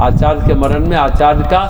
आचार्य के मरण में आचार्य का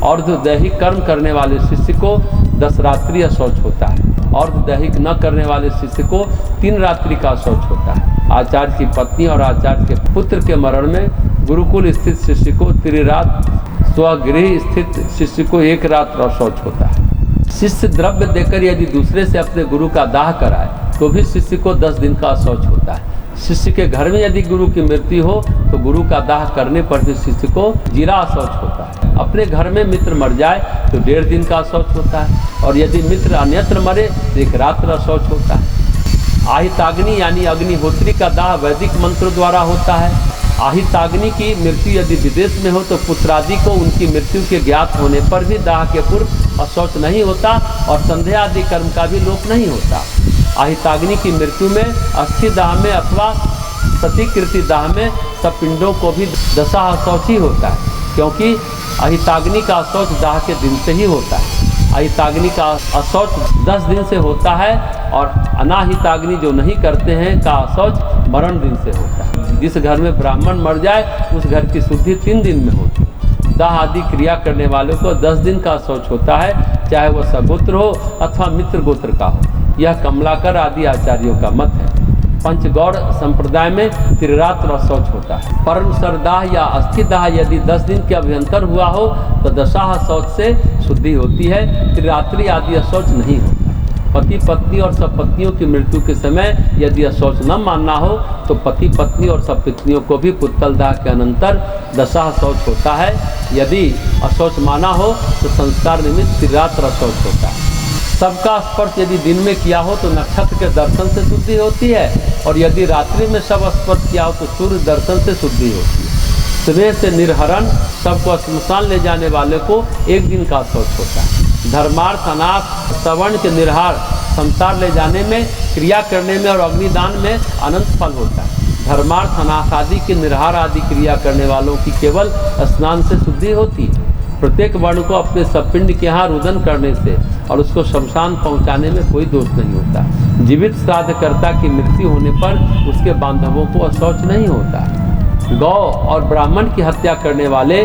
अर्धदैहिक कर्म करने वाले शिष्य को 10 रात्रि अशौच होता है, अर्धदैहिक न करने वाले शिष्य को 3 रात्रि का अशौच होता है। आचार्य की पत्नी और आचार्य के पुत्र के मरण में गुरुकुल स्थित शिष्य को 3 रात, स्वगृह स्थित शिष्य को 1 रात अशौच होता है। शिष्य द्रव्य देकर यदि दूसरे से अपने गुरु का दाह कराए तो भी शिष्य को 10 दिन का अशौच होता है। शिष्य के घर में यदि गुरु की मृत्यु हो तो गुरु का दाह करने पर भी शिष्य को जीरा अशौच होता है। अपने घर में मित्र मर जाए तो 1.5 दिन का अशौच होता है, और यदि मित्र अन्यत्र मरे तो 1 रात्र अशौच होता है। आहिताग्नि यानी अग्निहोत्री का दाह वैदिक मंत्र द्वारा होता है। आहिताग्नि की मृत्यु यदि विदेश में हो तो पुत्रादि को उनकी मृत्यु के ज्ञात होने पर भी दाह के पूर्व अशौच नहीं होता और संध्या आदि कर्म का भी लोप नहीं होता। आहिताग्नि की मृत्यु में अस्थि दाह में अथवा सतीकृति दाह में सब पिंडों को भी दशा अशौच ही होता है, क्योंकि अहिताग्नि का अशौच दाह के दिन से ही होता है। अहिताग्नि का अशौच 10 दिन से होता है और अनाहिताग्नि जो नहीं करते हैं का अशौच मरण दिन से होता है। जिस घर में ब्राह्मण मर जाए उस घर की शुद्धि 3 दिन में होती है। दाह आदि क्रिया करने वालों को 10 दिन का अशौच होता है, चाहे वह सगोत्र हो अथवा मित्र गोत्र का हो। यह कमलाकर आदि आचार्यों का मत है। पंचगौड़ संप्रदाय में त्रिरात्र अशौच होता है। परमसरदाह या अस्थिदाह यदि 10 दिन के अभ्यंतर हुआ हो तो दशाह शौच से शुद्धि होती है, त्रिरात्रि आदि अशौच नहीं होता। पति पत्नी और सब पत्नियों की मृत्यु के समय यदि अशौच न मानना हो तो पति पत्नी और सब पत्नियों को भी पुत्तल दाह के अनंतर दशाह शौच होता है। यदि अशौच माना हो तो संस्कार निमित्त त्रिरात्र अशौच होता है। सबका स्पर्श यदि दिन में किया हो तो नक्षत्र के दर्शन से शुद्धि होती है, और यदि रात्रि में सब स्पर्श किया हो तो सूर्य दर्शन से शुद्धि होती है। सुबह से निर्हरण सबको श्मशान ले जाने वाले को 1 दिन का अशौच होता है। धर्मार्थ अनाथ सवर्ण के निर्हार संसार ले जाने में, क्रिया करने में और अग्निदान में अनंत फल होता है। धर्मार्थ अनाथ आदि के निर्हार आदि क्रिया करने वालों की केवल स्नान से शुद्धि होती है। प्रत्येक वर्ण को अपने सपिंड के यहाँ रुदन करने से और उसको शमशान पहुँचाने में कोई दोष नहीं होता। जीवित श्राद्धकर्ता की मृत्यु होने पर उसके बांधवों को अशौच नहीं होता। गौ और ब्राह्मण की हत्या करने वाले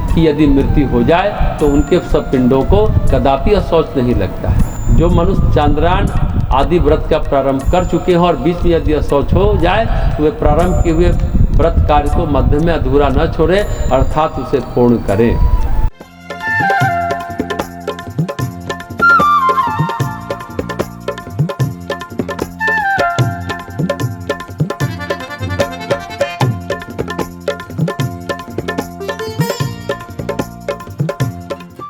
की यदि मृत्यु हो जाए तो उनके सब पिंडों को कदापि अशौच नहीं लगता है। जो मनुष्य चांद्रायण आदि व्रत का प्रारंभ कर चुके हैं और बीच में यदि अशौच हो जाए तो वे प्रारंभ किए हुए व्रत कार्य को मध्य में अधूरा न छोड़े, अर्थात उसे पूर्ण करें।